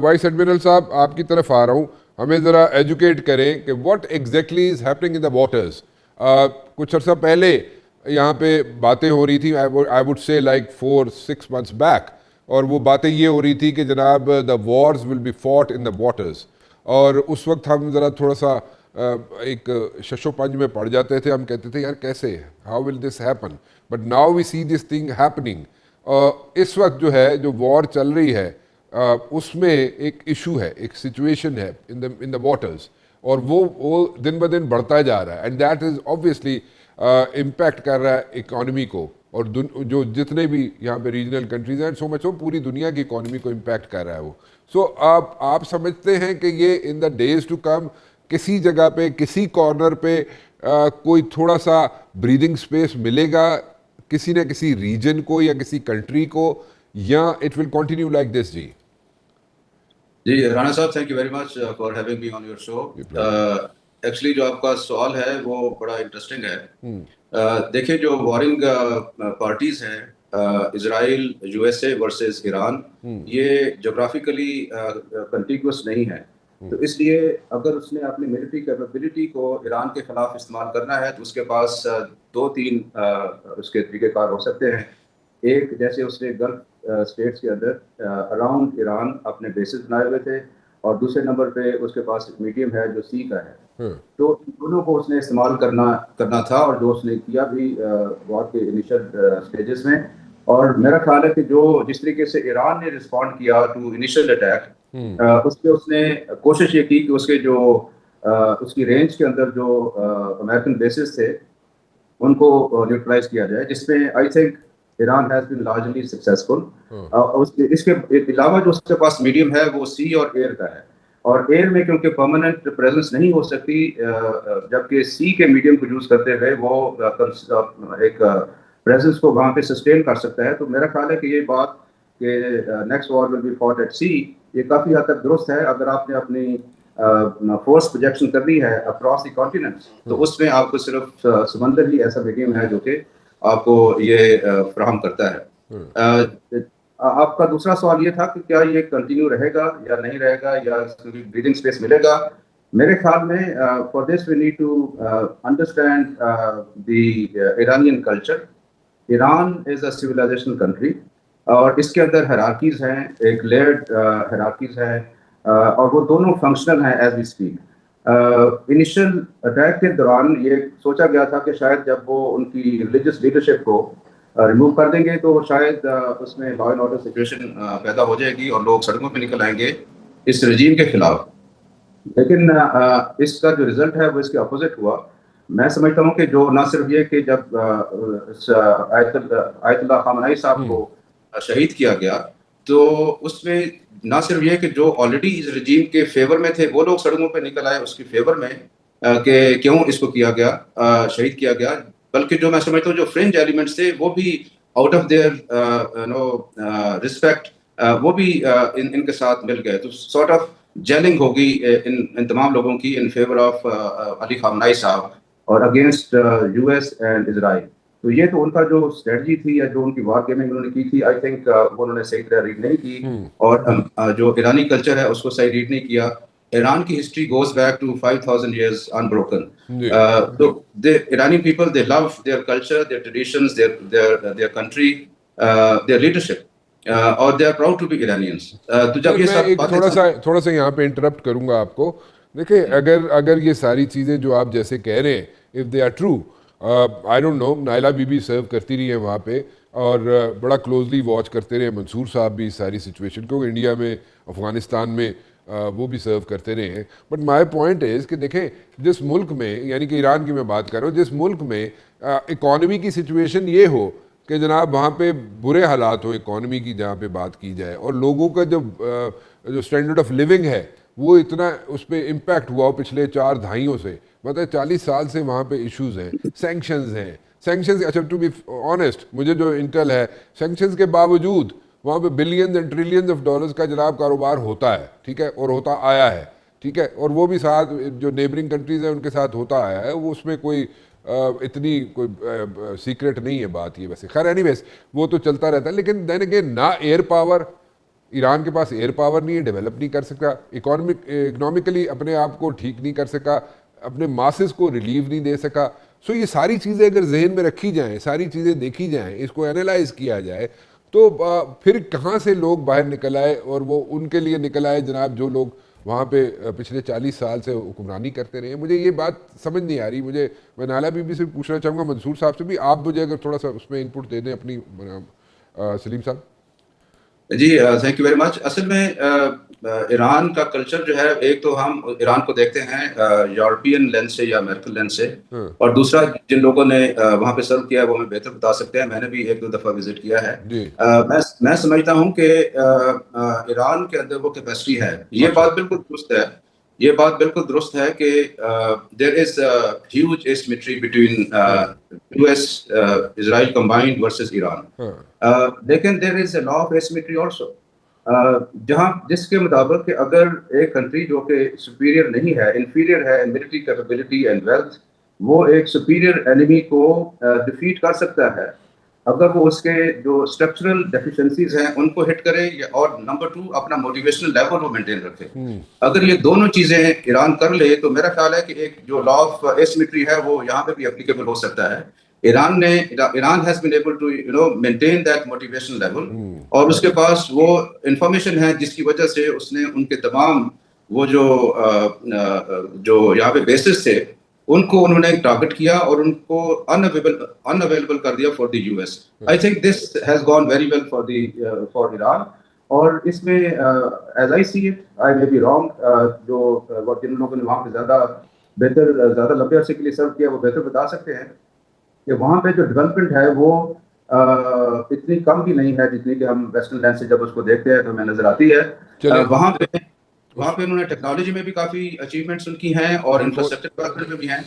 Vice admiral صاحب آپ کی طرف آ رہا ہوں, ہمیں ذرا ایجوکیٹ کریں کہ what exactly is happening in the waters. کچھ عرصہ پہلے یہاں پہ باتیں ہو رہی تھیں, I would say like 4-6 months back, اور وہ باتیں یہ ہو رہی تھی کہ جناب the wars will be fought in the waters. اور اس وقت ہم ذرا تھوڑا سا ایک شش و پنج میں پڑ جاتے تھے, ہم کہتے تھے یار کیسے, how will this happen, but now we see this thing happening. اس وقت جو ہے جو وار چل رہی ہے اس میں ایک ایشو ہے, ایک سچویشن ہے ان دا واٹرز, اور وہ دن بہ دن بڑھتا جا رہا ہے, and that is obviously impact کر رہا ہے اکانومی کو, اور جو جتنے بھی یہاں پہ ریجنل کنٹریز ہیں, سو مچ ہو پوری دنیا کی اکانومی کو امپیکٹ کر رہا ہے وہ. سو آپ سمجھتے ہیں کہ یہ ان دا ڈیز ٹو کم کسی جگہ پہ کسی کارنر پہ کوئی تھوڑا سا بریدنگ سپیس ملے گا کسی نہ کسی ریجن کو یا کسی کنٹری کو, یا it will continue like this? جی رانا صاحب, thank you very much for having me on your show. Actually جو آپ کا سوال ہے وہ بڑا انٹرسٹنگ ہے. دیکھیں جو وارنگ پارٹیز ہیں, Israel U S A versus Iran, یہ جغرافیکلی کنٹیگوس نہیں ہے. تو اس لیے اگر اس نے اپنی ملٹری کیپیبلٹی کو ایران کے خلاف استعمال کرنا ہے تو اس کے پاس 2-3 اس کے طریقہ کار ہو سکتے ہیں. ایک, جیسے اس نے گلف اسٹیٹس کے اندر اراؤنڈ ایران اپنے بیسز بنائے ہوئے تھے, اور دوسرے نمبر پہ اس کے پاس ایک میڈیم ہے جو سی کا ہے. تو ان دونوں کو اس نے استعمال کرنا تھا, اور جو اس نے کیا بھی وار کے انیشل اسٹیجز میں. اور میرا خیال ہے کہ جس طریقے سے ایران نے رسپونڈ کیا ٹو انیشل اٹیک, اس پہ اس نے کوشش یہ کی کہ اس کے اس کی رینج کے اندر جو امریکن بیسز تھے ان کو نیوٹرلائز کیا جائے, جس میں I think Iran has been largely successful. اس کے علاوہ جو اس کے پاس میڈیم ہے وہ سی اور ایئر کا ہے, اور ایئر میں کیونکہ پرماننٹ پریزنس نہیں ہو سکتی, جبکہ سی کے میڈیم کو یوز کرتے ہوئے وہ ایک پریزنس کو وہاں پہ سسٹین کر سکتا ہے. تو میرا خیال ہے کہ یہ بات کہ next war will be fought at sea, یہ کافی حد تک درست ہے. اگر آپ نے اپنی فورس پروجیکشن کرنی ہے اکراس دی کانٹیننٹس, تو اس میں آپ کو صرف سمندر ہی ایسا میڈیم ہے جو کہ آپ کو یہ فراہم کرتا ہے. آپ کا دوسرا سوال یہ تھا کہ کیا یہ کنٹینیو رہے گا یا نہیں رہے گا, یا بریدنگ اسپیس ملے گا. میرے خیال میں for this we need to understand the Iranian culture. Iran is a civilisation country, اور اس کے اندر ہیرارکیز ہیں, ایک لیئرڈ ہیرارکیز ہیں, اور وہ دونوں فنکشنل ہیں as we speak. Initial attack کے دوران یہ سوچا گیا تھا کہ شاید جب وہ ان کی ریلیجس لیڈرشپ کو ریموو کر دیں گے تو شاید اس میں لا اینڈ آرڈر سچویشن پیدا ہو جائے گی اور لوگ سڑکوں پہ نکل آئیں گے اس رجیم کے خلاف. لیکن اس کا جو رزلٹ ہے وہ اس کے اپوزٹ ہوا. میں سمجھتا ہوں کہ جو نہ صرف یہ کہ جب آیت اللہ خامنہئی صاحب کو شہید کیا گیا, تو اس میں نہ صرف یہ کہ جو آلریڈی اس رجیم کے فیور میں تھے وہ لوگ سڑکوں پہ نکل آئے اس کے فیور میں کہ کیوں اس کو کیا گیا, شہید کیا گیا, بلکہ جو میں سمجھتا ہوں جو فرنج ایلیمنٹس تھے وہ بھی آؤٹ آف دیئر رسپیکٹ وہ بھی ان کے ساتھ مل گئے. تو سارٹ آف جیلنگ ہوگی ان تمام لوگوں کی ان فیور آف علی خامنہئی صاحب اور against U S and Israel. تو یہ تو ان کا جو اسٹریٹجی تھی یا جو ان کی وار گیمنگ انہوں نے کی تھی, آئی تھنک وہ انہوں نے صحیح طرح ریڈ نہیں کی, اور جو ایرانی کلچر ہے اس کو صحیح ریڈ نہیں کیا. ایران کی history goes back to 5000 years unbroken. So the Iranian people, they love their culture, their traditions, their country, their leadership, اور they are proud to be Iranians. تو جب یہ سب تھوڑا سا یہاں پہ انٹرپٹ کروں گا آپ کو. دیکھیں اگر یہ ساری چیزیں جو آپ جیسے کہہ رہے ہیں, if they are true, I don't know, Naila بی بی سرو کرتی رہی ہیں وہاں پہ اور بڑا کلوزلی واچ کرتے رہے, منصور صاحب بھی ساری سچویشن کو, انڈیا میں افغانستان میں وہ بھی سرو کرتے رہے ہیں. بٹ مائی پوائنٹ از کہ دیکھیں جس ملک میں, یعنی کہ ایران کی میں بات کر رہا ہوں, جس ملک میں اکانومی کی سچویشن یہ ہو کہ جناب وہاں پہ برے حالات ہو اکانومی کی, جہاں پہ بات کی جائے, اور لوگوں کا جو اسٹینڈرڈ آف لیونگ ہے وہ اتنا اس پہ امپیکٹ ہوا ہو پچھلے 4 دہائیوں سے, مطلب 40 سال سے وہاں پہ ایشوز ہیں, سینکشنز ہیں. اچھا ٹو بی آنیسٹ, مجھے جو انٹل ہے, سینکشنز کے باوجود وہاں پہ billions and trillions of dollars کا جناب کاروبار ہوتا ہے, ٹھیک ہے, اور ہوتا آیا ہے, ٹھیک ہے, اور وہ بھی ساتھ جو نیبرنگ کنٹریز ہیں ان کے ساتھ ہوتا آیا ہے. وہ اس میں کوئی اتنی کوئی سیکرٹ نہیں ہے بات یہ, ویسے خیر اینی ویز وہ تو چلتا رہتا ہے. لیکن دین اگین نہ ایئر پاور ایران کے پاس ایئر پاور نہیں ہے, ڈیولپ نہیں کر سکا, اکنامکلی اپنے آپ کو ٹھیک نہیں کر سکا, اپنے ماسز کو ریلیو نہیں دے سکا. سو یہ ساری چیزیں اگر ذہن میں رکھی جائیں, ساری چیزیں دیکھی جائیں, اس کو انالائز کیا جائے, تو پھر کہاں سے لوگ باہر نکل آئے, اور وہ ان کے لیے نکل آئے جناب جو لوگ وہاں پہ پچھلے 40 سال سے حکمرانی کرتے رہے ہیں. مجھے یہ بات سمجھ نہیں آ رہی. میں نالا بی بی سے پوچھنا چاہوں گا, منصور صاحب سے بھی, آپ مجھے اگر تھوڑا سا اس میں انپٹ دے دیں اپنی. سلیم صاحب. جی تھینک یو ویری مچ. اصل میں ایران کا کلچر جو ہے, ایک تو ہم ایران کو دیکھتے ہیں یورپین لینس سے یا امریکن لینس سے, اور دوسرا جن لوگوں نے وہاں پہ سرو کیا ہے وہ ہمیں بہتر بتا سکتے ہیں. میں نے بھی 1-2 دفعہ وزٹ کیا ہے. میں سمجھتا ہوں کہ ایران کے اندر وہ کیپیسٹی ہے. یہ بات بالکل درست ہے, یہ بات بالکل درست ہے کہ there is huge asymmetry between US Israel combined versus Iran. لیکن there is a law of asymmetry also, جہاں جس کے مطابق کہ اگر ایک کنٹری جو کہ سپیریئر نہیں ہے, انفیریئر ہے in military capability and wealth, وہ ایک سپیریئر اینیمی کو ڈیفیٹ کر سکتا ہے اگر وہ اس کے جو اسٹرکچرل ڈیفیشنسیز ہیں ان کو ہٹ کرے, اور نمبر 2 اپنا موٹیویشنل لیول وہ مینٹین رکھے. اگر یہ دونوں چیزیں ایران کر لے تو میرا خیال ہے کہ ایک جو لا آف asymmetry ہے وہ یہاں پہ بھی اپلیکیبل ہو سکتا ہے. Iran has been able to maintain that motivational level, اور اس کے پاس وہ انفارمیشن ہے جس کی وجہ سے اس نے ان کے تمام وہ جو یہاں پہ بیسز تھے ان کو انہوں نے ٹارگٹ کیا اور ان کو unavailable کر دیا for the US. I think this has gone very well for Iran. اور اس میں as I see it, I may be wrong, جن لوگوں نے وہاں پہ زیادہ لمبے عرصے کے لیے سرو کیا وہ بہتر بتا سکتے ہیں کہ وہاں پہ جو ڈیولپمنٹ ہے وہ اتنی کم بھی نہیں ہے جتنی کہ ہم ویسٹرن لینڈ سے جب اس کو دیکھتے ہیں تو ہمیں نظر آتی ہے. وہاں پہ انہوں نے ٹیکنالوجی میں بھی کافی اچیومنٹس ان کی ہیں اور انفراسٹرکچر ڈیولپمنٹ میں بھی ہیں.